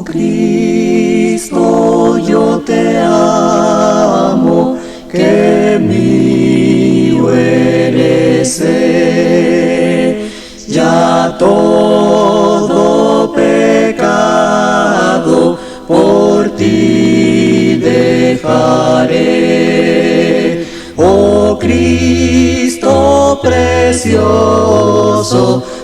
Cristo, yo te amo, que mío eres ser. Ya todo pecado por ti dejaré. Oh Cristo precioso,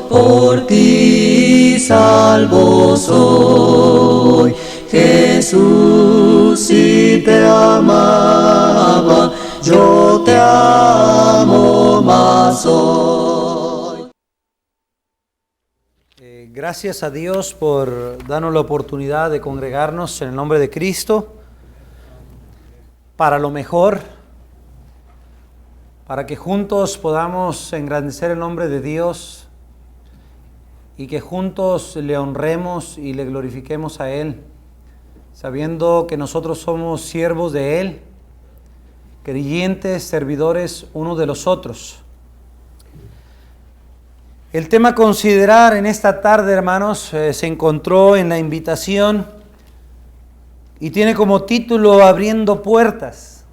por ti salvo soy. Jesús, si te amaba, yo te amo más hoy. Gracias a Dios por darnos la oportunidad de congregarnos en el nombre de Cristo para lo mejor, para que juntos podamos engrandecer el nombre de Dios y que juntos le honremos y le glorifiquemos a Él, sabiendo que nosotros somos siervos de Él, creyentes, servidores unos de los otros. El tema a considerar en esta tarde, hermanos, se encontró en la invitación y tiene como título Abriendo Puertas.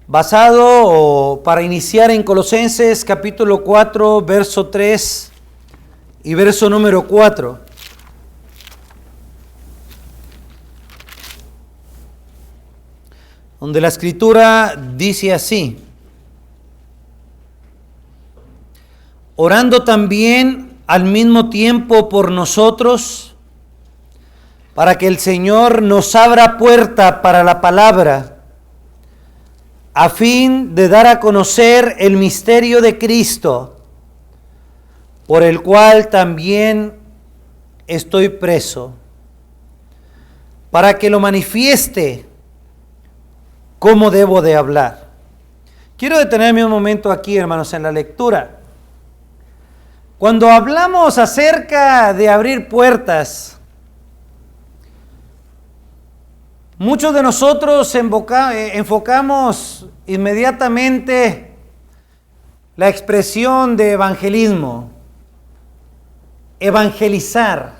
Basado para iniciar en Colosenses capítulo 4, verso 3 y verso número 4. Donde la Escritura dice así: orando también al mismo tiempo por nosotros, para que el Señor nos abra puerta para la palabra, a fin de dar a conocer el misterio de Cristo, por el cual también estoy preso, para que lo manifieste cómo debo de hablar. Quiero detenerme un momento aquí, hermanos, en la lectura. Cuando hablamos acerca de abrir puertas, muchos de nosotros enfocamos inmediatamente la expresión de evangelismo, evangelizar.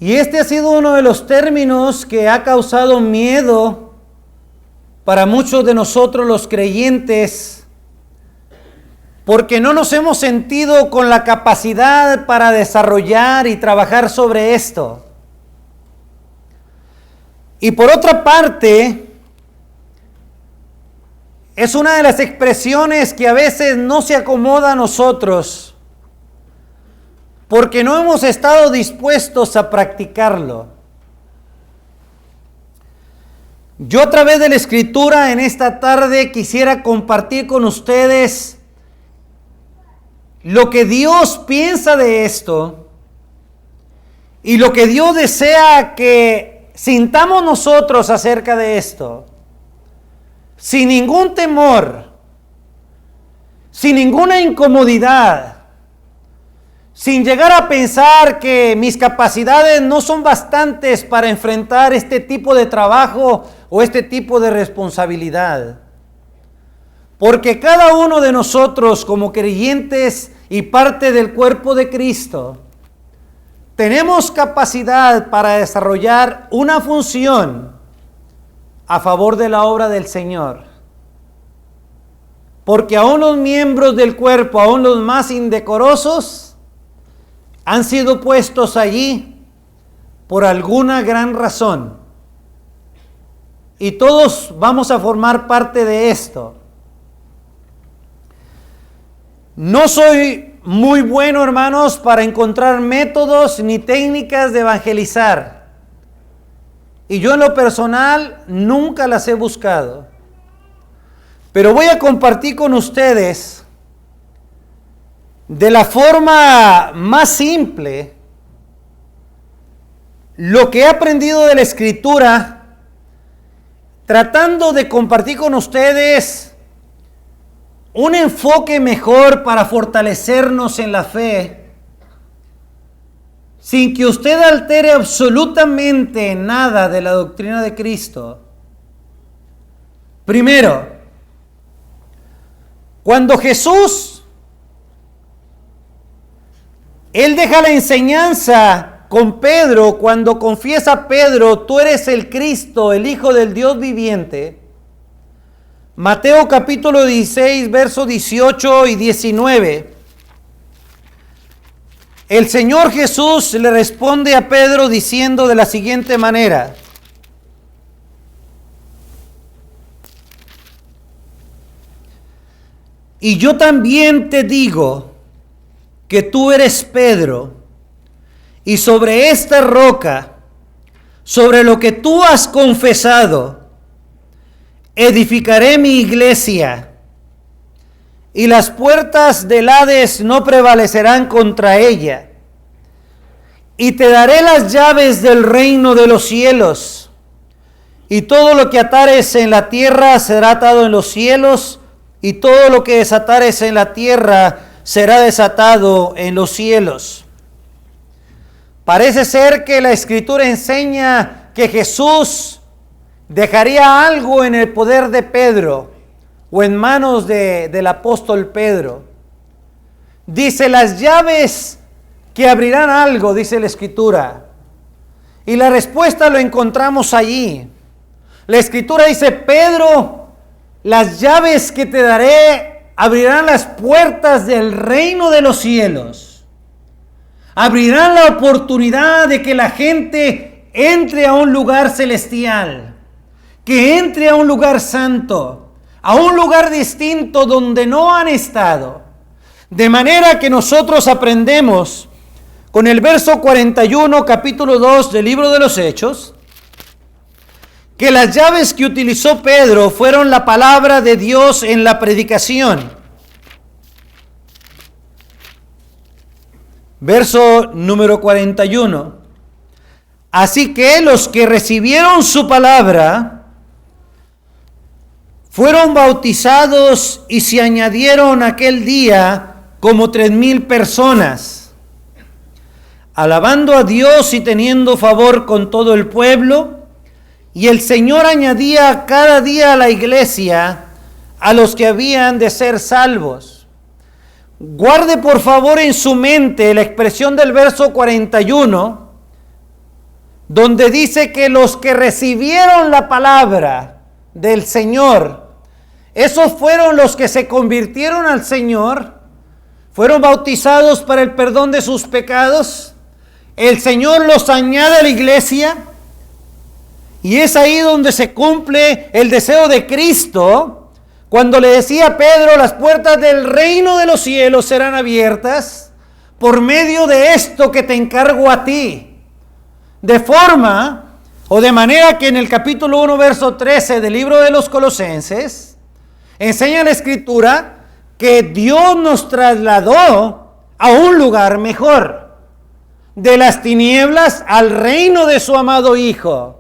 Y este ha sido uno de los términos que ha causado miedo para muchos de nosotros los creyentes, porque no nos hemos sentido con la capacidad para desarrollar y trabajar sobre esto. Y por otra parte, es una de las expresiones que a veces no se acomoda a nosotros, porque no hemos estado dispuestos a practicarlo. Yo a través de la Escritura en esta tarde quisiera compartir con ustedes lo que Dios piensa de esto y lo que Dios desea que sintamos nosotros acerca de esto, sin ningún temor, sin ninguna incomodidad, sin llegar a pensar que mis capacidades no son bastantes para enfrentar este tipo de trabajo o este tipo de responsabilidad. Porque cada uno de nosotros como creyentes y parte del cuerpo de Cristo, tenemos capacidad para desarrollar una función a favor de la obra del Señor. Porque aún los miembros del cuerpo, aún los más indecorosos, han sido puestos allí por alguna gran razón. Y todos vamos a formar parte de esto. No soy muy bueno, hermanos, para encontrar métodos ni técnicas de evangelizar. Y yo en lo personal nunca las he buscado. Pero voy a compartir con ustedes de la forma más simple lo que he aprendido de la Escritura, tratando de compartir con ustedes un enfoque mejor para fortalecernos en la fe, sin que usted altere absolutamente nada de la doctrina de Cristo. Primero, cuando Jesús, Él deja la enseñanza con Pedro, cuando confiesa Pedro, tú eres el Cristo, el Hijo del Dios viviente. Mateo capítulo 16, versos 18 y 19. El Señor Jesús le responde a Pedro diciendo de la siguiente manera: y yo también te digo que tú eres Pedro, y sobre esta roca, sobre lo que tú has confesado, edificaré mi iglesia, y las puertas del Hades no prevalecerán contra ella. Y te daré las llaves del reino de los cielos, y todo lo que atares en la tierra será atado en los cielos, y todo lo que desatares en la tierra será desatado en los cielos. Parece ser que la Escritura enseña que Jesús dejaría algo en el poder de Pedro o en manos del apóstol Pedro. Dice, las llaves que abrirán algo, dice la Escritura. Y la respuesta lo encontramos allí. La Escritura dice, Pedro, las llaves que te daré abrirán las puertas del reino de los cielos. Abrirán la oportunidad de que la gente entre a un lugar celestial, que entre a un lugar santo, a un lugar distinto donde no han estado. De manera que nosotros aprendemos con el verso 41, capítulo 2 del libro de los Hechos, que las llaves que utilizó Pedro fueron la palabra de Dios en la predicación. Verso número 41. Así que los que recibieron su palabra fueron bautizados y se añadieron aquel día como 3,000 personas, alabando a Dios y teniendo favor con todo el pueblo. Y el Señor añadía cada día a la iglesia a los que habían de ser salvos. Guarde por favor en su mente la expresión del verso 41, donde dice que los que recibieron la palabra del Señor, esos fueron los que se convirtieron al Señor, fueron bautizados para el perdón de sus pecados. El Señor los añade a la iglesia. Y es ahí donde se cumple el deseo de Cristo, cuando le decía a Pedro, las puertas del reino de los cielos serán abiertas por medio de esto que te encargo a ti. De forma, o de manera que en el capítulo 1, verso 13 del libro de los Colosenses, enseña la Escritura que Dios nos trasladó a un lugar mejor, de las tinieblas al reino de su amado Hijo.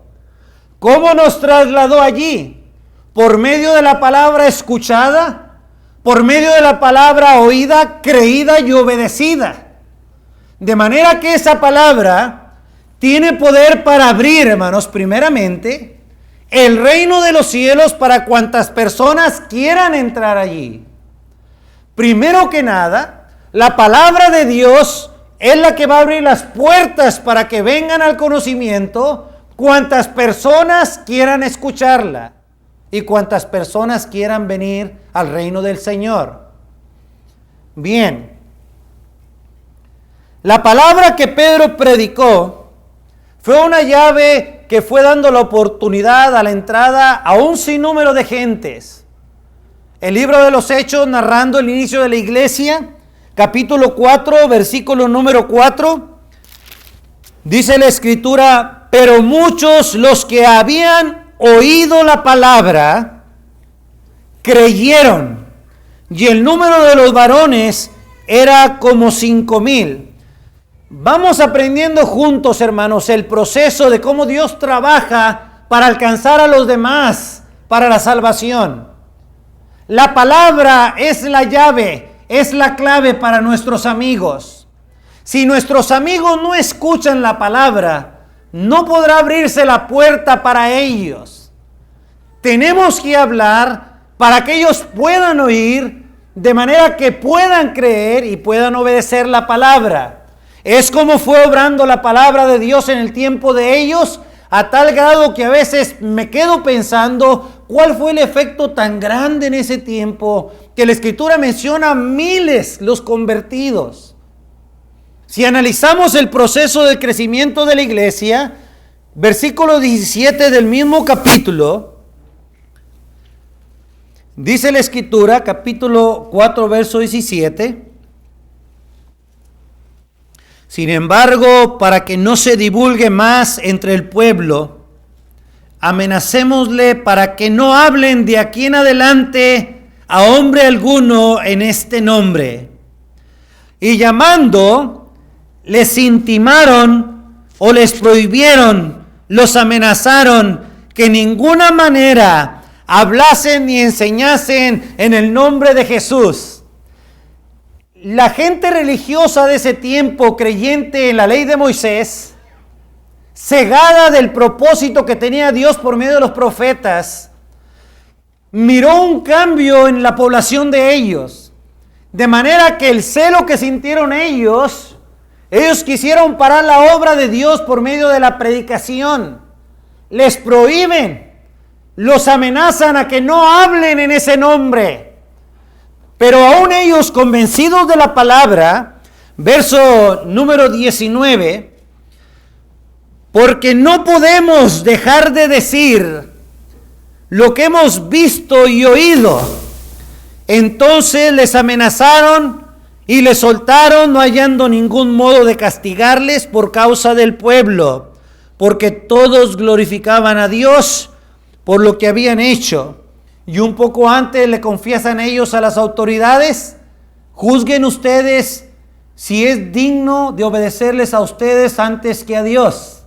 ¿Cómo nos trasladó allí? Por medio de la palabra escuchada, por medio de la palabra oída, creída y obedecida. De manera que esa palabra tiene poder para abrir, hermanos, primeramente, el reino de los cielos para cuantas personas quieran entrar allí. Primero que nada, la palabra de Dios es la que va a abrir las puertas para que vengan al conocimiento cuantas personas quieran escucharla y cuantas personas quieran venir al reino del Señor. Bien, la palabra que Pedro predicó fue una llave que fue dando la oportunidad a la entrada a un sinnúmero de gentes. El libro de los Hechos, narrando el inicio de la iglesia, capítulo 4, versículo número 4, dice la Escritura: pero muchos, los que habían oído la palabra, creyeron, y el número de los varones era como 5,000. Vamos aprendiendo juntos, hermanos, el proceso de cómo Dios trabaja para alcanzar a los demás para la salvación. La palabra es la llave, es la clave para nuestros amigos. Si nuestros amigos no escuchan la palabra, no podrá abrirse la puerta para ellos. Tenemos que hablar para que ellos puedan oír, de manera que puedan creer y puedan obedecer la palabra. Es como fue obrando la palabra de Dios en el tiempo de ellos, a tal grado que a veces me quedo pensando cuál fue el efecto tan grande en ese tiempo, que la Escritura menciona miles los convertidos. Si analizamos el proceso de crecimiento de la iglesia, versículo 17 del mismo capítulo, dice la Escritura, capítulo 4, verso 17. Sin embargo, para que no se divulgue más entre el pueblo, amenacémosle para que no hablen de aquí en adelante a hombre alguno en este nombre. Y llamando, les intimaron o les prohibieron, los amenazaron que en ninguna manera hablasen ni enseñasen en el nombre de Jesús. La gente religiosa de ese tiempo, creyente en la ley de Moisés, cegada del propósito que tenía Dios por medio de los profetas, miró un cambio en la población de ellos. De manera que el celo que sintieron ellos quisieron parar la obra de Dios por medio de la predicación. Les prohíben, los amenazan a que no hablen en ese nombre. Pero aún ellos, convencidos de la palabra, verso número 19, porque no podemos dejar de decir lo que hemos visto y oído. Entonces les amenazaron y les soltaron, no hallando ningún modo de castigarles por causa del pueblo, porque todos glorificaban a Dios por lo que habían hecho. Y un poco antes le confiesan ellos a las autoridades: juzguen ustedes si es digno de obedecerles a ustedes antes que a Dios.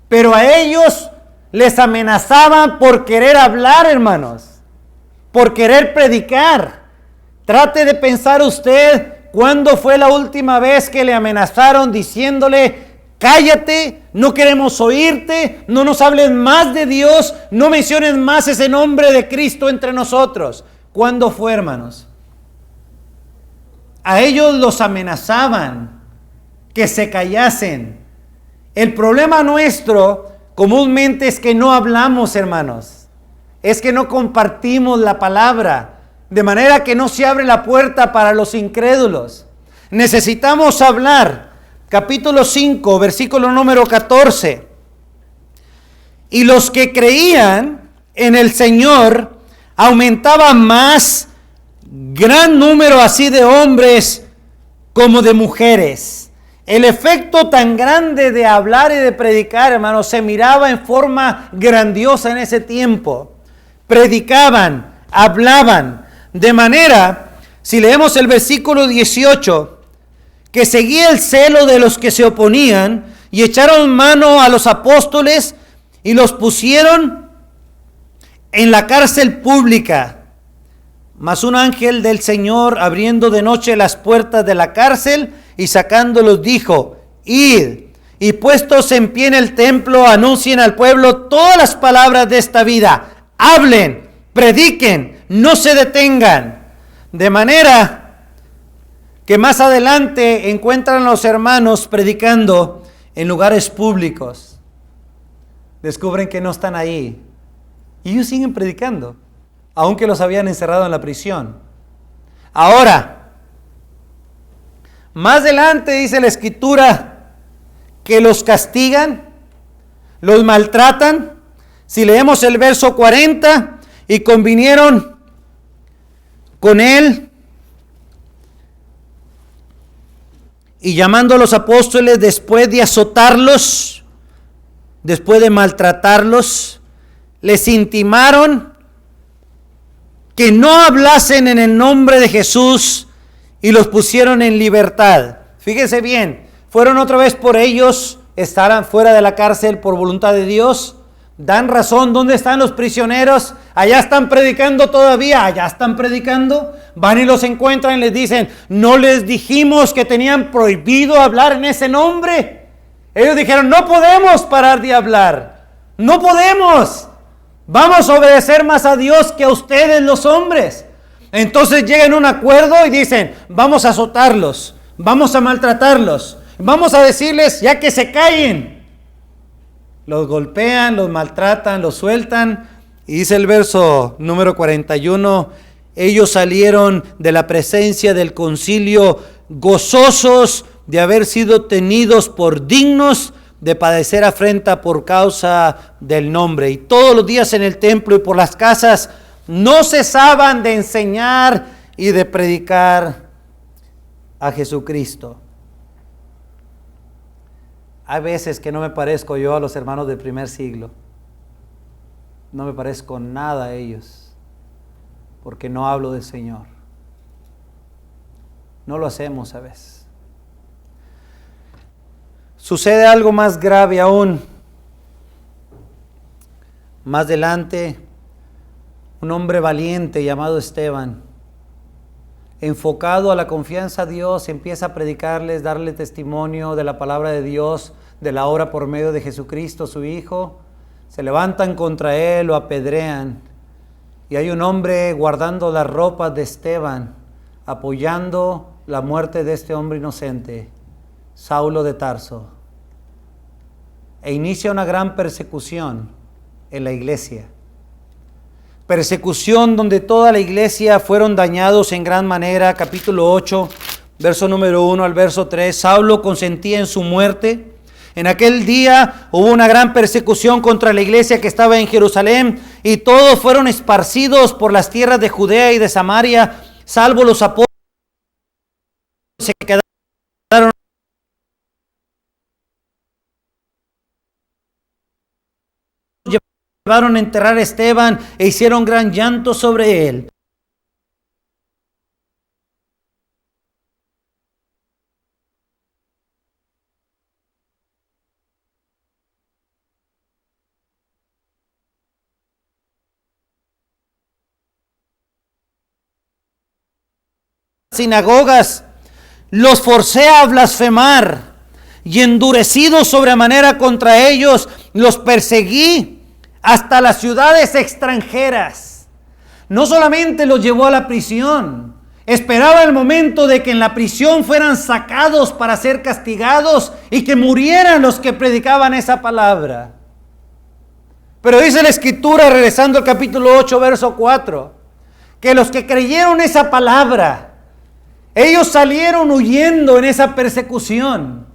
Pero a ellos les amenazaban por querer hablar, hermanos, por querer predicar. Trate de pensar usted cuándo fue la última vez que le amenazaron diciéndole: cállate, no queremos oírte, no nos hables más de Dios, no menciones más ese nombre de Cristo entre nosotros. ¿Cuándo fue, hermanos? A ellos los amenazaban que se callasen. El problema nuestro comúnmente es que no hablamos, hermanos. Es que no compartimos la palabra, de manera que no se abre la puerta para los incrédulos. Necesitamos hablar. Capítulo 5, versículo número 14. Y los que creían en el Señor aumentaban más, gran número así de hombres como de mujeres. El efecto tan grande de hablar y de predicar, hermanos, se miraba en forma grandiosa en ese tiempo. Predicaban, hablaban, de manera, si leemos el versículo 18, que seguía el celo de los que se oponían, y echaron mano a los apóstoles y los pusieron en la cárcel pública. Mas un ángel del Señor, abriendo de noche las puertas de la cárcel y sacándolos, dijo: id, y puestos en pie en el templo, anuncien al pueblo todas las palabras de esta vida. Hablen, prediquen, no se detengan. De manera que más adelante encuentran a los hermanos predicando en lugares públicos. Descubren que no están ahí. Y ellos siguen predicando, aunque los habían encerrado en la prisión. Ahora, más adelante dice la Escritura que los castigan, los maltratan. Si leemos el verso 40, y convinieron con él, y llamando a los apóstoles, después de azotarlos, después de maltratarlos, les intimaron que no hablasen en el nombre de Jesús, y los pusieron en libertad. Fíjense bien, fueron otra vez por ellos, estarán fuera de la cárcel por voluntad de Dios. Dan razón, ¿dónde están los prisioneros? Allá están predicando todavía, allá están predicando. Van y los encuentran y les dicen: ¿no les dijimos que tenían prohibido hablar en ese nombre? Ellos dijeron: no podemos parar de hablar, no podemos. Vamos a obedecer más a Dios que a ustedes los hombres. Entonces llegan a un acuerdo y dicen: vamos a azotarlos, vamos a maltratarlos. Vamos a decirles ya que se callen. Los golpean, los maltratan, los sueltan. Y dice el verso número 41, ellos salieron de la presencia del concilio gozosos de haber sido tenidos por dignos de padecer afrenta por causa del nombre. Y todos los días en el templo y por las casas no cesaban de enseñar y de predicar a Jesucristo. Hay veces que no me parezco yo a los hermanos del primer siglo. No me parezco nada a ellos, porque no hablo del Señor. No lo hacemos a veces. Sucede algo más grave aún. Más adelante, un hombre valiente llamado Esteban, enfocado a la confianza a Dios, empieza a predicarles, darle testimonio de la palabra de Dios, de la obra por medio de Jesucristo, su Hijo. Se levantan contra él, lo apedrean. Y hay un hombre guardando las ropas de Esteban, apoyando la muerte de este hombre inocente, Saulo de Tarso. E inicia una gran persecución en la iglesia. Persecución donde toda la iglesia fueron dañados en gran manera. Capítulo 8, verso número 1 al verso 3. Saulo consentía en su muerte. En aquel día hubo una gran persecución contra la iglesia que estaba en Jerusalén, y todos fueron esparcidos por las tierras de Judea y de Samaria, salvo los apóstoles se quedaron. Llevaron a enterrar a Esteban e hicieron gran llanto sobre él. Sinagogas, los forcé a blasfemar, y endurecido sobremanera contra ellos, los perseguí hasta las ciudades extranjeras. No solamente los llevó a la prisión, esperaba el momento de que en la prisión fueran sacados para ser castigados y que murieran los que predicaban esa palabra. Pero dice la Escritura, regresando al capítulo 8, verso 4, que los que creyeron esa palabra, ellos salieron huyendo en esa persecución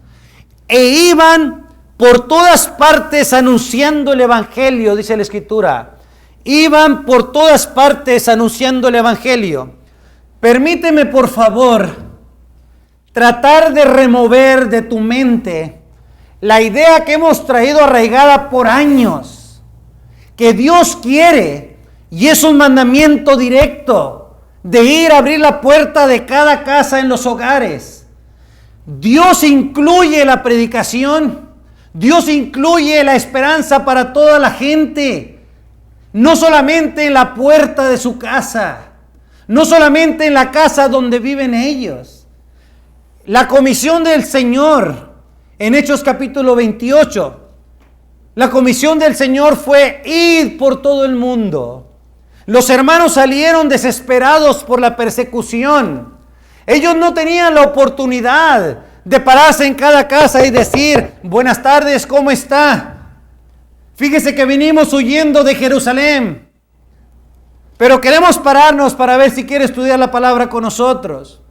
e iban por todas partes anunciando el Evangelio, dice la Escritura. Iban por todas partes anunciando el Evangelio. Permíteme, por favor, tratar de remover de tu mente la idea que hemos traído arraigada por años, que Dios quiere, y es un mandamiento directo, de ir a abrir la puerta de cada casa en los hogares. Dios incluye la predicación, Dios incluye la esperanza para toda la gente, no solamente en la puerta de su casa, no solamente en la casa donde viven ellos. La comisión del Señor en Hechos capítulo 28, la comisión del Señor fue ir por todo el mundo. Los hermanos salieron desesperados por la persecución. Ellos no tenían la oportunidad de pararse en cada casa y decir: buenas tardes, ¿cómo está? Fíjese que vinimos huyendo de Jerusalén, pero queremos pararnos para ver si quiere estudiar la palabra con nosotros.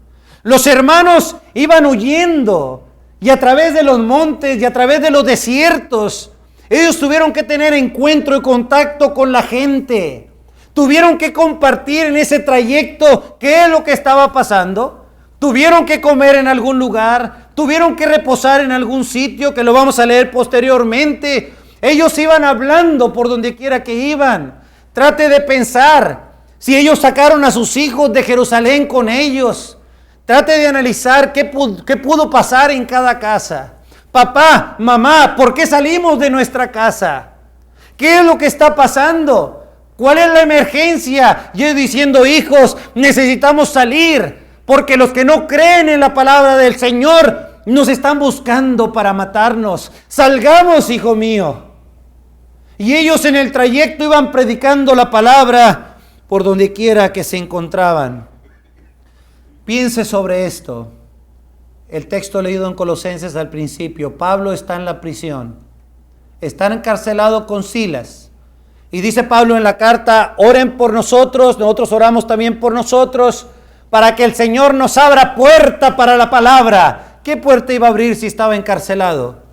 Los hermanos iban huyendo, y a través de los montes y a través de los desiertos, ellos tuvieron que tener encuentro y contacto con la gente. Tuvieron que compartir en ese trayecto qué es lo que estaba pasando. Tuvieron que comer en algún lugar. Tuvieron que reposar en algún sitio, que lo vamos a leer posteriormente. Ellos iban hablando por donde quiera que iban. Trate de pensar si ellos sacaron a sus hijos de Jerusalén con ellos. Trate de analizar qué pudo pasar en cada casa. Papá, mamá, ¿por qué salimos de nuestra casa? ¿Qué es lo que está pasando? ¿Cuál es la emergencia? Yo diciendo: hijos, necesitamos salir, porque los que no creen en la palabra del Señor nos están buscando para matarnos. Salgamos, hijo mío. Y ellos en el trayecto iban predicando la palabra por donde quiera que se encontraban. Piense sobre esto. el texto leído en Colosenses al principio. Pablo está en la prisión. Está encarcelado con Silas. Y dice Pablo en la carta, oren por nosotros oramos también por nosotros, para que el Señor nos abra puerta para la palabra. ¿Qué puerta iba a abrir si estaba encarcelado?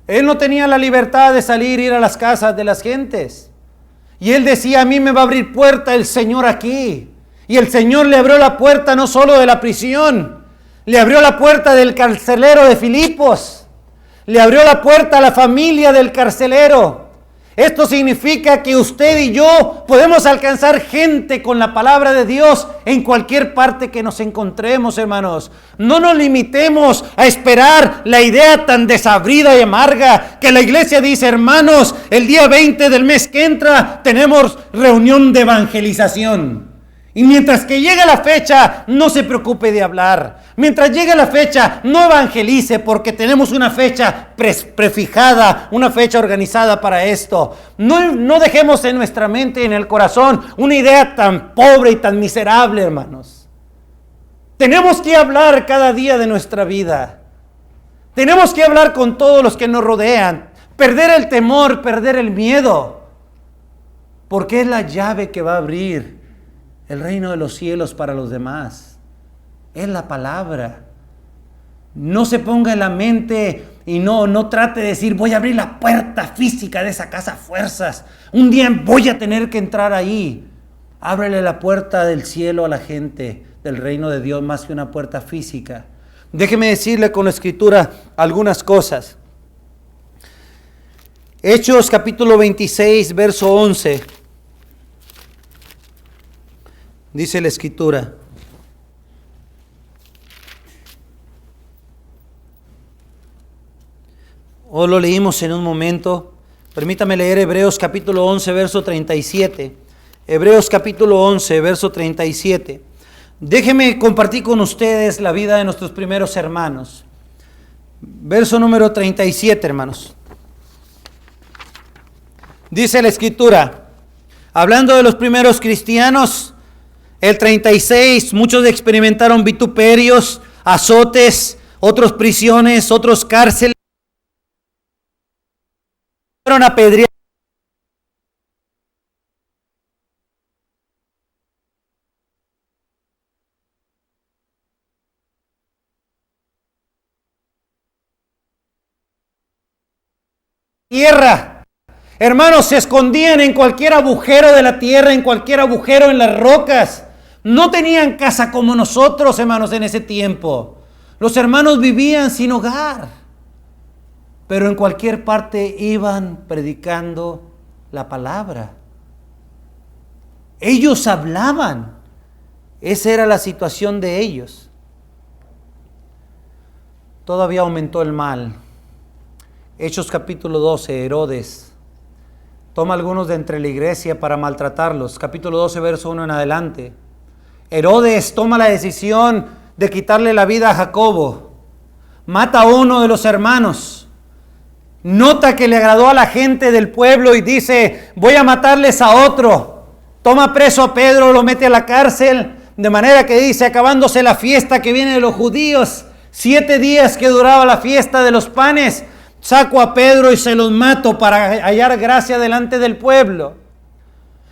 Él no tenía la libertad de salir e ir a las casas de las gentes. Y él decía, a mí me va a abrir puerta el Señor aquí. Y el Señor le abrió la puerta no solo de la prisión, le abrió la puerta del carcelero de Filipos, le abrió la puerta a la familia del carcelero. Esto significa que usted y yo podemos alcanzar gente con la palabra de Dios en cualquier parte que nos encontremos, hermanos. No nos limitemos a esperar la idea tan desabrida y amarga que la iglesia dice, hermanos, el día 20 del mes que entra tenemos reunión de evangelización. Y mientras que llegue la fecha, no se preocupe de hablar. Mientras llegue la fecha, no evangelice, porque tenemos una fecha prefijada, una fecha organizada para esto. No dejemos en nuestra mente y en el corazón una idea tan pobre y tan miserable, hermanos. Tenemos que hablar cada día de nuestra vida. Tenemos que hablar con todos los que nos rodean. Perder el temor, perder el miedo. Porque es la llave que va a abrir el reino de los cielos para los demás. Es la palabra. No se ponga en la mente y no trate de decir, voy a abrir la puerta física de esa casa a fuerzas. Un día voy a tener que entrar ahí. Ábrele la puerta del cielo a la gente del reino de Dios más que una puerta física. Déjeme decirle con la escritura algunas cosas. Hechos capítulo 26, verso 11. Dice la escritura. O lo leímos en un momento. Permítame leer Hebreos capítulo 11, verso 37. Hebreos capítulo 11, verso 37. Déjeme compartir con ustedes la vida de nuestros primeros hermanos. Verso número 37, hermanos. Dice la escritura, hablando de los primeros cristianos, el 36, muchos experimentaron vituperios, azotes, otros prisiones, otros cárceles. Fueron apedreados. Tierra. Hermanos, se escondían en cualquier agujero de la tierra, en cualquier agujero en las rocas. No tenían casa como nosotros, hermanos, en ese tiempo. Los hermanos vivían sin hogar, pero en cualquier parte iban predicando la palabra. Ellos hablaban. Esa era la situación de ellos. Todavía aumentó el mal. Hechos capítulo 12, Herodes toma a algunos de entre la iglesia para maltratarlos. Capítulo 12, verso 1 en adelante. Herodes toma la decisión de quitarle la vida a Jacobo. Mata a uno de los hermanos. Nota que le agradó a la gente del pueblo y dice, voy a matarles a otro. Toma preso a Pedro, lo mete a la cárcel. De manera que dice, acabándose la fiesta que viene de los judíos, 7 días que duraba la fiesta de los panes, saco a Pedro y se los mato para hallar gracia delante del pueblo.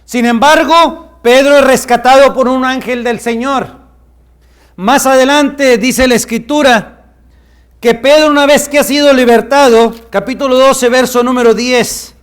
Sin embargo, Pedro es rescatado por un ángel del Señor. Más adelante dice la escritura que Pedro, una vez que ha sido libertado, capítulo 12, verso número 10.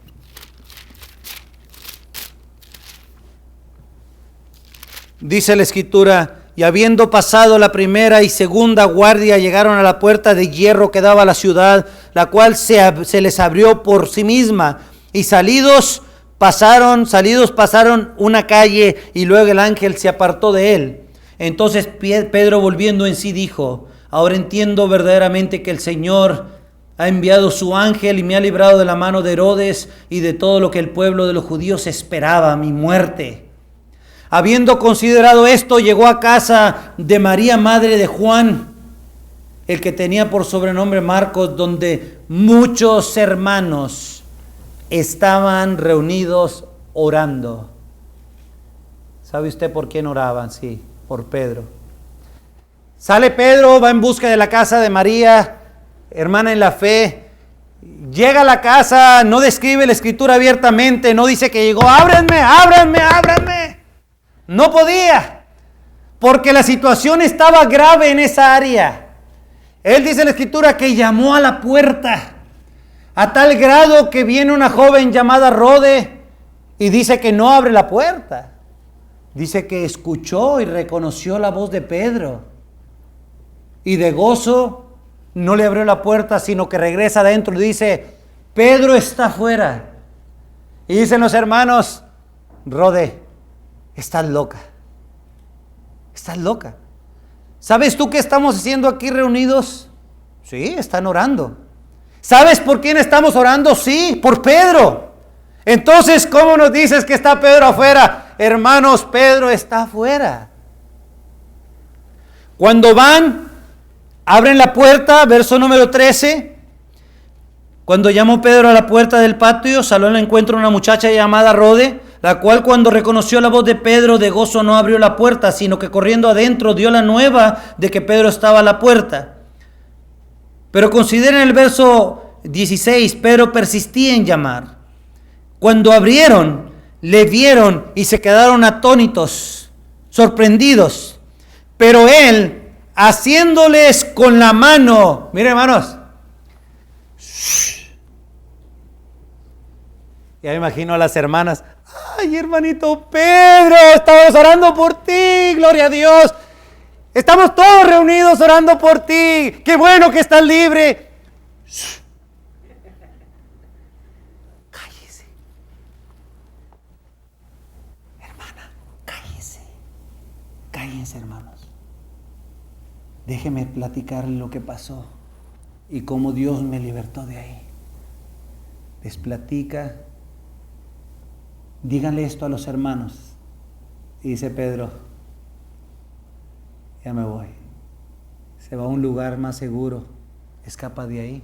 Dice la escritura, y habiendo pasado la primera y segunda guardia, llegaron a la puerta de hierro que daba a la ciudad, la cual se les abrió por sí misma, y salidos pasaron una calle, y luego el ángel se apartó de él. Entonces Pedro, volviendo en sí, dijo, ahora entiendo verdaderamente que el Señor ha enviado su ángel y me ha librado de la mano de Herodes y de todo lo que el pueblo de los judíos esperaba, mi muerte. Habiendo considerado esto, llegó a casa de María, madre de Juan, el que tenía por sobrenombre Marcos, donde muchos hermanos estaban reunidos orando. ¿Sabe usted por quién oraban? Sí, por Pedro. Sale Pedro, va en busca de la casa de María, hermana en la fe. Llega a la casa, no describe la escritura abiertamente, no dice que llegó, ábranme, ábranme, ábranme. No podía, porque la situación estaba grave en esa área. Él dice en la escritura que llamó a la puerta, a tal grado que viene una joven llamada Rode y dice que no abre la puerta. Dice que escuchó y reconoció la voz de Pedro. Y de gozo no le abrió la puerta, sino que regresa adentro y dice, Pedro está afuera. Y dicen los hermanos, Rode, estás loca. Estás loca. ¿Sabes tú qué estamos haciendo aquí reunidos? Sí, están orando. ¿Sabes por quién estamos orando? Sí, por Pedro. Entonces, ¿cómo nos dices que está Pedro afuera? Hermanos, Pedro está afuera. Cuando van, abren la puerta, verso número 13. Cuando llamó Pedro a la puerta del patio, salió al encuentro una muchacha llamada Rode, la cual cuando reconoció la voz de Pedro de gozo no abrió la puerta, sino que corriendo adentro dio la nueva de que Pedro estaba a la puerta. Pero consideren el verso 16, Pedro persistía en llamar. Cuando abrieron, le vieron y se quedaron atónitos, sorprendidos. Pero él, haciéndoles con la mano, miren hermanos, ya me imagino a las hermanas, ay hermanito Pedro, estamos orando por ti, gloria a Dios. Estamos todos reunidos orando por ti. Qué bueno que estás libre. Cállese. Hermana, cállese. Cállense, hermanos. Déjeme platicarle lo que pasó y cómo Dios me libertó de ahí. Les platica. Díganle esto a los hermanos. Y dice Pedro, ya me voy. Se va a un lugar más seguro. Escapa de ahí.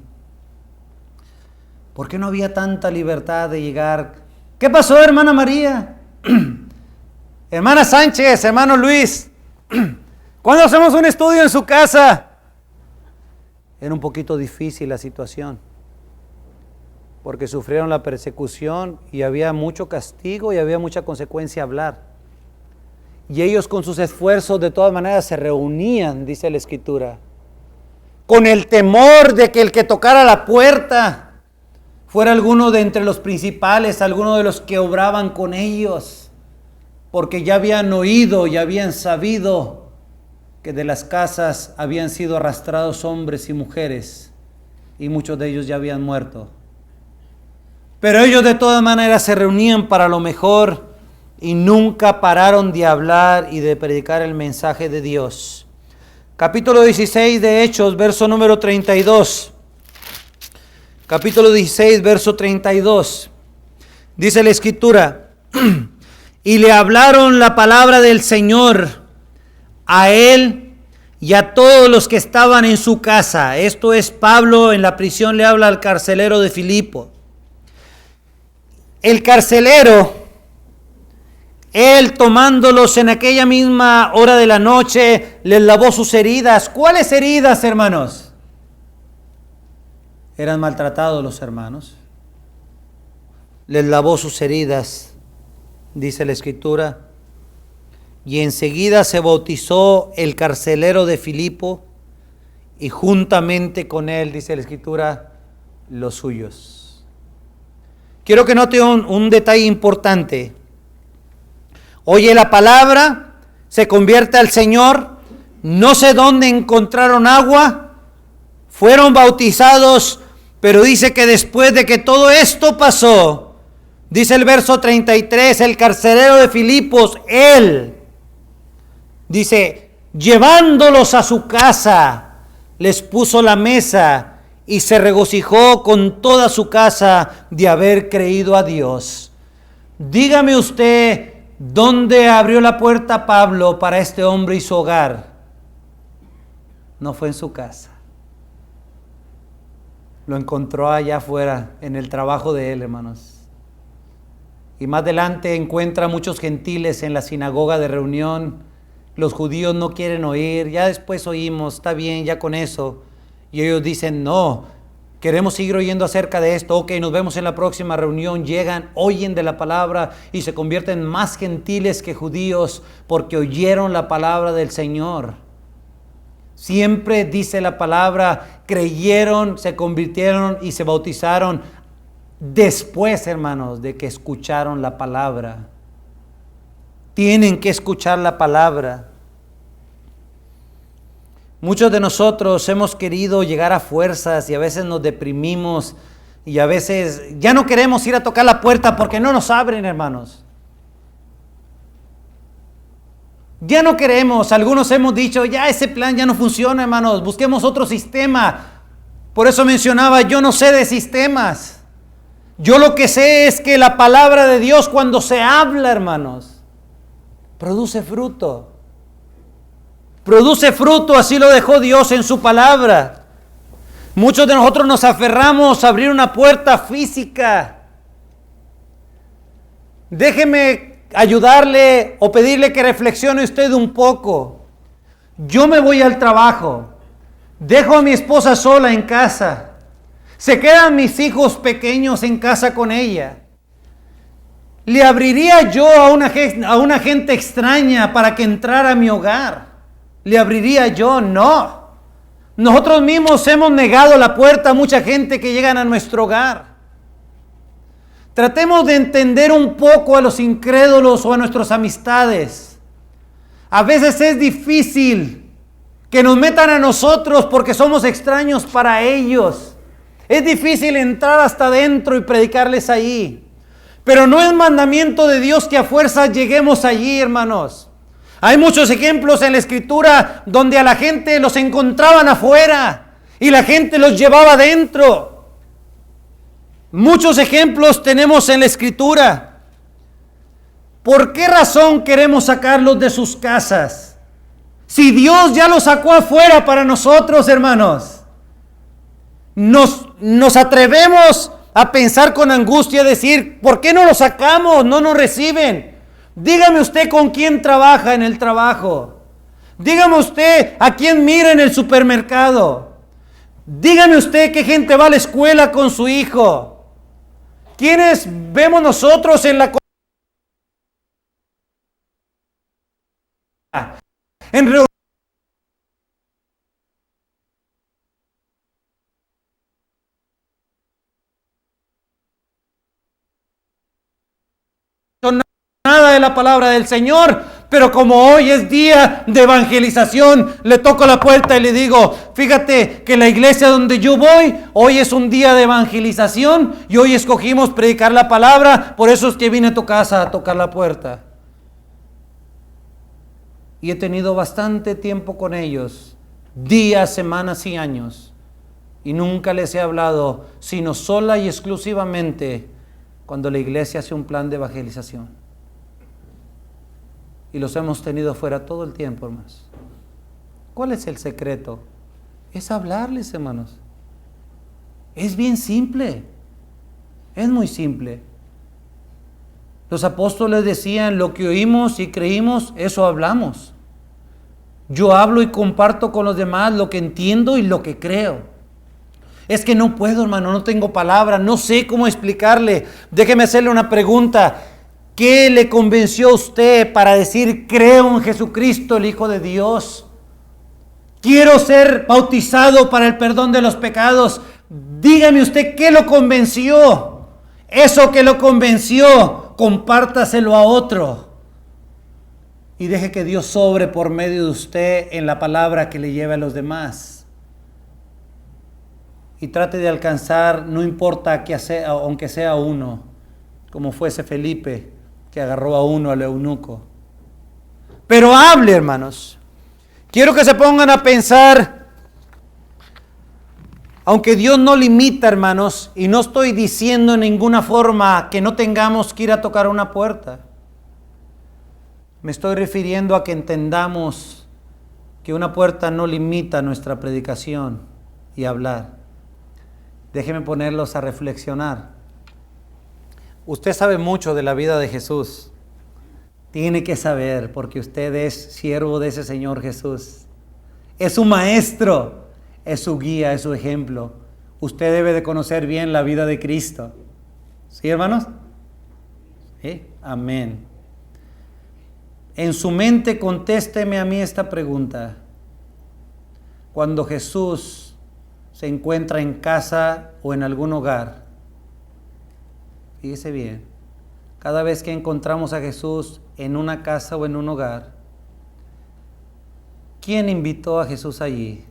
¿Por qué no había tanta libertad de llegar? ¿Qué pasó, hermana María? Hermana Sánchez, hermano Luis. ¿Cuándo hacemos un estudio en su casa? Era un poquito difícil la situación. Porque sufrieron la persecución y había mucho castigo y había mucha consecuencia a hablar. Y ellos con sus esfuerzos de todas maneras se reunían, dice la escritura, con el temor de que el que tocara la puerta fuera alguno de entre los principales, alguno de los que obraban con ellos, porque ya habían oído y habían sabido que de las casas habían sido arrastrados hombres y mujeres, y muchos de ellos ya habían muerto. Pero ellos de todas maneras se reunían para lo mejor y nunca pararon de hablar y de predicar el mensaje de Dios. Capítulo 16 de Hechos, verso número 32. Capítulo 16, verso 32. Dice la escritura, y le hablaron la palabra del Señor a él y a todos los que estaban en su casa. Esto es, Pablo en la prisión le habla al carcelero de Filipo. El carcelero, él tomándolos en aquella misma hora de la noche, les lavó sus heridas. ¿Cuáles heridas, hermanos? Eran maltratados los hermanos. Les lavó sus heridas, dice la escritura. Y enseguida se bautizó el carcelero de Filipo y juntamente con él, dice la escritura, los suyos. Quiero que note un detalle importante. Oye la palabra, se convierte al Señor, no sé dónde encontraron agua, fueron bautizados, pero dice que después de que todo esto pasó, dice el verso 33, el carcelero de Filipos, él, dice, llevándolos a su casa, les puso la mesa y se regocijó con toda su casa de haber creído a Dios. Dígame usted, ¿dónde abrió la puerta Pablo para este hombre y su hogar? No fue en su casa. Lo encontró allá afuera, en el trabajo de él, hermanos. Y más adelante encuentra muchos gentiles en la sinagoga de reunión Los judíos no quieren oír, ya después oímos, está bien, ya con eso. Y ellos dicen, no, queremos seguir oyendo acerca de esto. Ok, nos vemos en la próxima reunión. Llegan, oyen de la palabra y se convierten más gentiles que judíos porque oyeron la palabra del Señor. Siempre dice la palabra, creyeron, se convirtieron y se bautizaron después, hermanos, de que escucharon la palabra. Tienen que escuchar la palabra. Muchos de nosotros hemos querido llegar a fuerzas y a veces nos deprimimos y a veces ya no queremos ir a tocar la puerta porque no nos abren, hermanos. Ya no queremos. Algunos hemos dicho, ya ese plan ya no funciona, hermanos. Busquemos otro sistema. Por eso mencionaba, yo no sé de sistemas. Yo lo que sé es que la palabra de Dios cuando se habla, hermanos, produce fruto. Produce fruto, así lo dejó Dios en su palabra. Muchos de nosotros nos aferramos a abrir una puerta física. Déjeme ayudarle o pedirle que reflexione usted un poco. Yo me voy al trabajo, dejo a mi esposa sola en casa, se quedan mis hijos pequeños en casa con ella. ¿Le abriría yo a una gente extraña para que entrara a mi hogar? ¿Le abriría yo? No. Nosotros mismos hemos negado la puerta a mucha gente que llegan a nuestro hogar. Tratemos de entender un poco a los incrédulos o a nuestras amistades. A veces es difícil que nos metan a nosotros porque somos extraños para ellos. Es difícil entrar hasta adentro y predicarles ahí. Pero no es mandamiento de Dios que a fuerza lleguemos allí, hermanos. Hay muchos ejemplos en la Escritura donde a la gente los encontraban afuera y la gente los llevaba adentro. Muchos ejemplos tenemos en la Escritura. ¿Por qué razón queremos sacarlos de sus casas? Si Dios ya los sacó afuera para nosotros, hermanos. Nos atrevemos a pensar con angustia, decir, ¿por qué no los sacamos? No nos reciben. Dígame usted con quién trabaja en el trabajo. Dígame usted a quién mira en el supermercado. Dígame usted qué gente va a la escuela con su hijo. ¿Quiénes vemos nosotros en la en reuniones? Nada de la palabra del Señor, pero como hoy es día de evangelización, le toco la puerta y le digo, fíjate que la iglesia donde yo voy, hoy es un día de evangelización y hoy escogimos predicar la palabra, por eso es que vine a tu casa a tocar la puerta. Y he tenido bastante tiempo con ellos, días, semanas y años, y nunca les he hablado, sino sola y exclusivamente cuando la iglesia hace un plan de evangelización. Y los hemos tenido fuera todo el tiempo, hermanos. ¿Cuál es el secreto? Es hablarles, hermanos. Es bien simple. Es muy simple. Los apóstoles decían, lo que oímos y creímos, eso hablamos. Yo hablo y comparto con los demás lo que entiendo y lo que creo. Es que no puedo, hermano, no tengo palabra, no sé cómo explicarle. Déjeme hacerle una pregunta. ¿Qué le convenció a usted para decir, creo en Jesucristo, el Hijo de Dios? Quiero ser bautizado para el perdón de los pecados. Dígame usted, ¿qué lo convenció? Eso que lo convenció, compártaselo a otro. Y deje que Dios sobre por medio de usted en la palabra que le lleve a los demás. Y trate de alcanzar, no importa que sea, aunque sea uno, como fuese Felipe, que agarró a uno, al eunuco. Pero hable, hermanos. Quiero que se pongan a pensar, aunque Dios no limita, hermanos, y no estoy diciendo en ninguna forma que no tengamos que ir a tocar una puerta. Me estoy refiriendo a que entendamos que una puerta no limita nuestra predicación y hablar. Déjenme ponerlos a reflexionar. Usted sabe mucho de la vida de Jesús. Tiene que saber, porque usted es siervo de ese Señor Jesús. Es su maestro, es su guía, es su ejemplo. Usted debe de conocer bien la vida de Cristo. ¿Sí, hermanos? ¿Sí? Amén. En su mente contésteme a mí esta pregunta. Cuando Jesús se encuentra en casa o en algún hogar, fíjese bien, cada vez que encontramos a Jesús en una casa o en un hogar, ¿quién invitó a Jesús allí?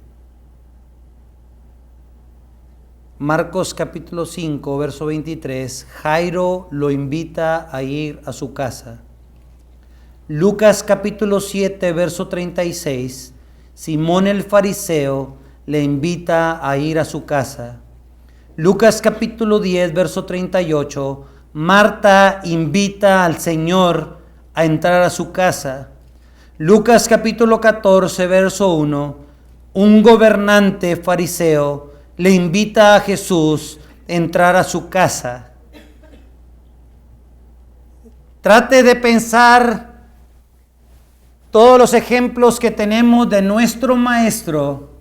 Marcos capítulo 5, verso 23, Jairo lo invita a ir a su casa. Lucas capítulo 7, verso 36, Simón el fariseo le invita a ir a su casa. Lucas capítulo 10, verso 38, Marta invita al Señor a entrar a su casa. Lucas capítulo 14, verso 1, un gobernante fariseo le invita a Jesús a entrar a su casa. Trate de pensar todos los ejemplos que tenemos de nuestro Maestro,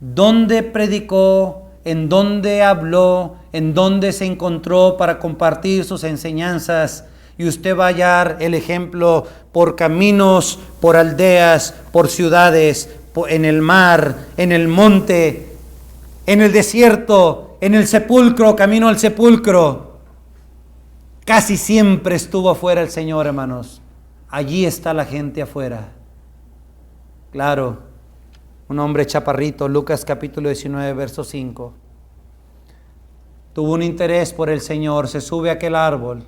dónde predicó, en dónde habló, en dónde se encontró para compartir sus enseñanzas, y usted va a hallar el ejemplo por caminos, por aldeas, por ciudades, en el mar, en el monte, en el desierto, en el sepulcro, camino al sepulcro. Casi siempre estuvo afuera el Señor, hermanos. Allí está la gente afuera. Claro, un hombre chaparrito, Lucas capítulo 19, verso 5. Tuvo un interés por el Señor, se sube a aquel árbol.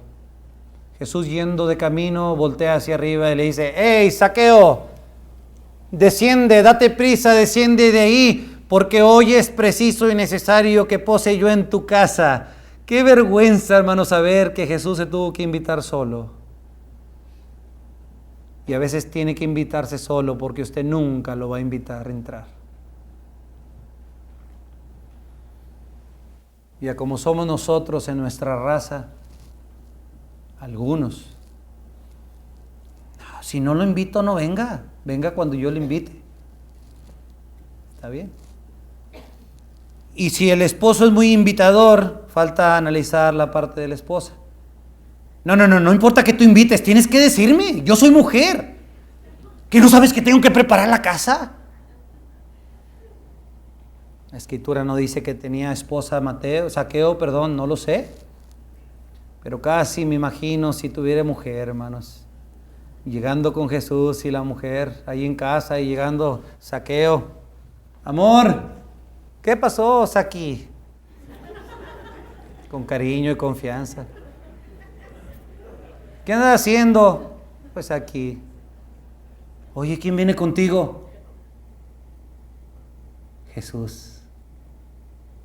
Jesús, yendo de camino, voltea hacia arriba y le dice: ¡Hey, Zaqueo! Desciende, date prisa, desciende de ahí, porque hoy es preciso y necesario que pose yo en tu casa. Qué vergüenza, hermano, saber que Jesús se tuvo que invitar solo. Y a veces tiene que invitarse solo porque usted nunca lo va a invitar a entrar. Y a como somos nosotros en nuestra raza, algunos, si no lo invito, no venga. Venga cuando yo le invite. ¿Está bien? Y si el esposo es muy invitador, falta analizar la parte de la esposa. No importa que tú invites, tienes que decirme, yo soy mujer. ¿Que no sabes que tengo que preparar la casa? La Escritura no dice que tenía esposa Zaqueo, no lo sé. Pero casi me imagino si tuviera mujer, hermanos. Llegando con Jesús y la mujer ahí en casa y llegando Zaqueo. Amor, ¿qué pasó, Zaqui? Con cariño y confianza. ¿Qué andas haciendo? Pues aquí. Oye, ¿quién viene contigo? Jesús,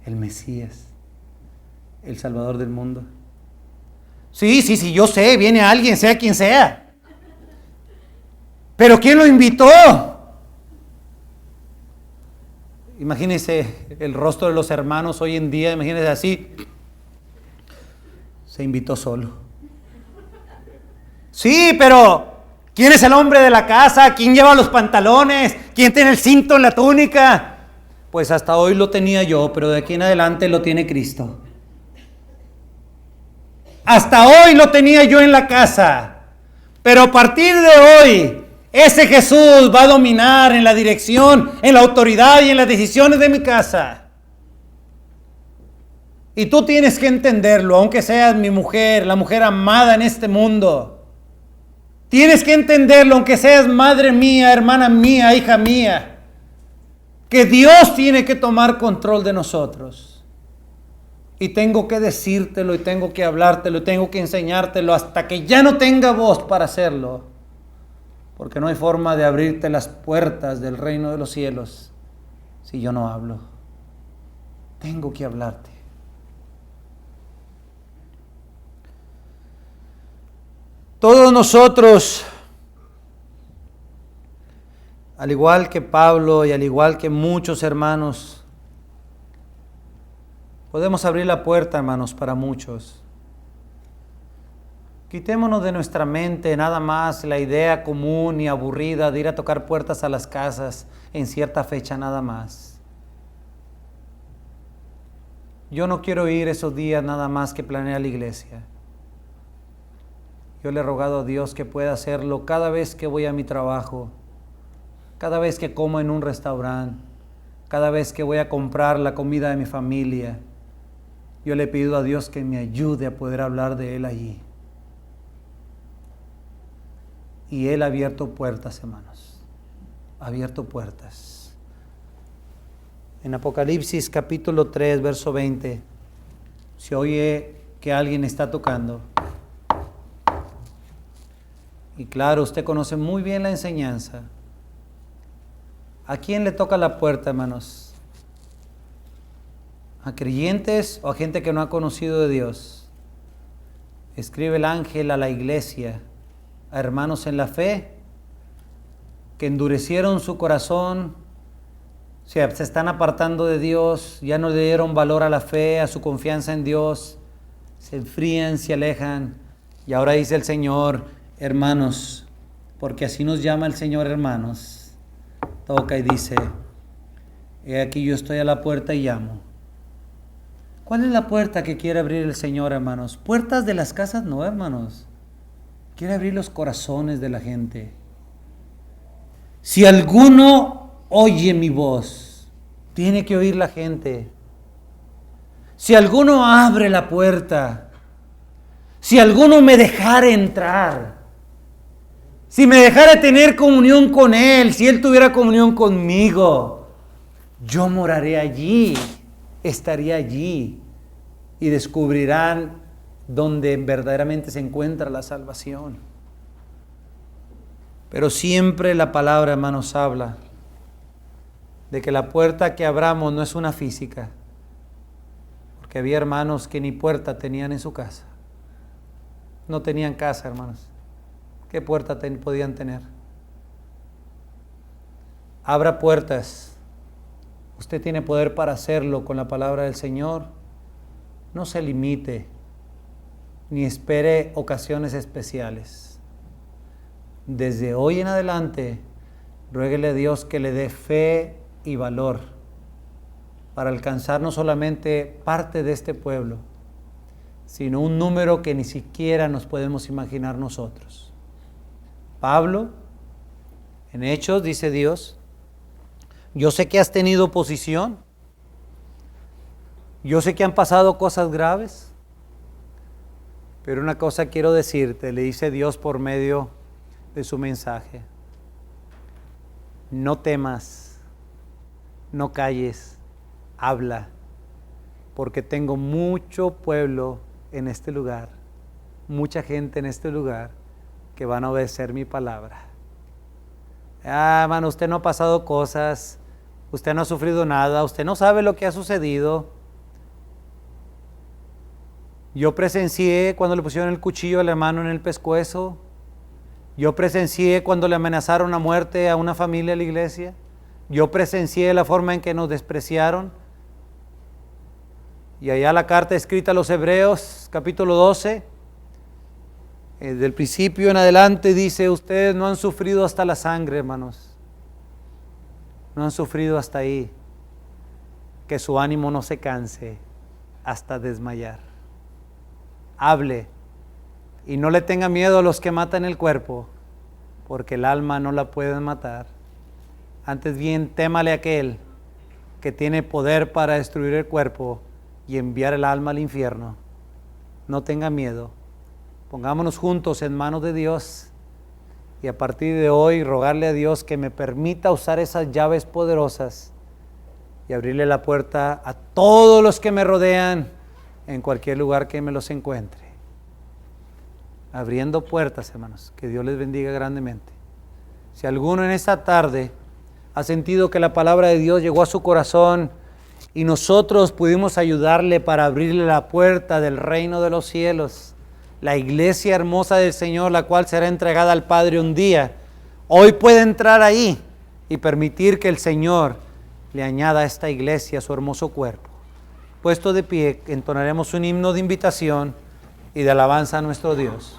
el Mesías, el Salvador del mundo. Sí, yo sé, viene alguien, sea quien sea. ¿Pero quién lo invitó? Imagínense el rostro de los hermanos hoy en día, imagínense así. Se invitó solo. Sí, pero ¿quién es el hombre de la casa? ¿Quién lleva los pantalones? ¿Quién tiene el cinto en la túnica? Pues hasta hoy lo tenía yo, pero de aquí en adelante lo tiene Cristo. Hasta hoy lo tenía yo en la casa, pero a partir de hoy, ese Jesús va a dominar en la dirección, en la autoridad y en las decisiones de mi casa. Y tú tienes que entenderlo, aunque seas mi mujer, la mujer amada en este mundo. Tienes que entenderlo, aunque seas madre mía, hermana mía, hija mía, que Dios tiene que tomar control de nosotros. Y tengo que decírtelo, y tengo que hablártelo, y tengo que enseñártelo hasta que ya no tenga voz para hacerlo. Porque no hay forma de abrirte las puertas del reino de los cielos si yo no hablo. Tengo que hablarte. Todos nosotros, al igual que Pablo y al igual que muchos hermanos, podemos abrir la puerta, hermanos, para muchos. Quitémonos de nuestra mente nada más la idea común y aburrida de ir a tocar puertas a las casas en cierta fecha nada más. Yo no quiero ir esos días nada más que planea la iglesia. Yo le he rogado a Dios que pueda hacerlo cada vez que voy a mi trabajo, cada vez que como en un restaurante, cada vez que voy a comprar la comida de mi familia. Yo le pido a Dios que me ayude a poder hablar de Él allí. Y Él ha abierto puertas, hermanos. Ha abierto puertas. En Apocalipsis capítulo 3, verso 20, se oye que alguien está tocando. Y claro, usted conoce muy bien la enseñanza. ¿A quién le toca la puerta, hermanos? ¿A creyentes o a gente que no ha conocido de Dios? Escribe el ángel a la iglesia, a hermanos en la fe, que endurecieron su corazón, se están apartando de Dios, ya no le dieron valor a la fe, a su confianza en Dios, se enfrían, se alejan. Y ahora dice el Señor, hermanos, porque así nos llama el Señor, hermanos, toca y dice, he aquí yo estoy a la puerta y llamo. ¿Cuál es la puerta que quiere abrir el Señor, hermanos? Puertas de las casas no, hermanos. Quiere abrir los corazones de la gente. Si alguno oye mi voz, tiene que oír la gente. Si alguno abre la puerta, si alguno me dejara entrar, si me dejara tener comunión con Él, si Él tuviera comunión conmigo, yo moraré allí, estaría allí y descubrirán donde verdaderamente se encuentra la salvación. Pero siempre la palabra, hermanos, habla de que la puerta que abramos no es una física, porque había hermanos que ni puerta tenían en su casa. No tenían casa, hermanos. ¿Qué puerta podían tener? Abra puertas. Usted tiene poder para hacerlo con la palabra del Señor. No se limite, ni espere ocasiones especiales. Desde hoy en adelante, ruéguele a Dios que le dé fe y valor para alcanzar no solamente parte de este pueblo, sino un número que ni siquiera nos podemos imaginar nosotros. Pablo, en Hechos, dice Dios, yo sé que has tenido oposición, yo sé que han pasado cosas graves, pero una cosa quiero decirte, le dice Dios por medio de su mensaje. No temas, no calles, habla, porque tengo mucho pueblo en este lugar, mucha gente en este lugar que van a obedecer mi palabra. Hermano, usted no ha pasado cosas, usted no ha sufrido nada, usted no sabe lo que ha sucedido. Yo presencié cuando le pusieron el cuchillo al hermano en el pescuezo. Yo presencié cuando le amenazaron a muerte a una familia de la iglesia. Yo presencié la forma en que nos despreciaron. Y allá la carta escrita a los Hebreos, capítulo 12, del principio en adelante dice, ustedes no han sufrido hasta la sangre, hermanos. No han sufrido hasta ahí. Que su ánimo no se canse hasta desmayar. Hable y no le tenga miedo a los que matan el cuerpo, porque el alma no la pueden matar. Antes bien, témale a aquel que tiene poder para destruir el cuerpo y enviar el alma al infierno. No tenga miedo. Pongámonos juntos en manos de Dios y a partir de hoy rogarle a Dios que me permita usar esas llaves poderosas y abrirle la puerta a todos los que me rodean en cualquier lugar que me los encuentre. Abriendo puertas, hermanos. Que Dios les bendiga grandemente. Si alguno en esta tarde ha sentido que la palabra de Dios llegó a su corazón y nosotros pudimos ayudarle para abrirle la puerta del reino de los cielos, la iglesia hermosa del Señor, la cual será entregada al Padre un día, hoy puede entrar ahí y permitir que el Señor le añada a esta iglesia su hermoso cuerpo. Puesto de pie, entonaremos un himno de invitación y de alabanza a nuestro Dios.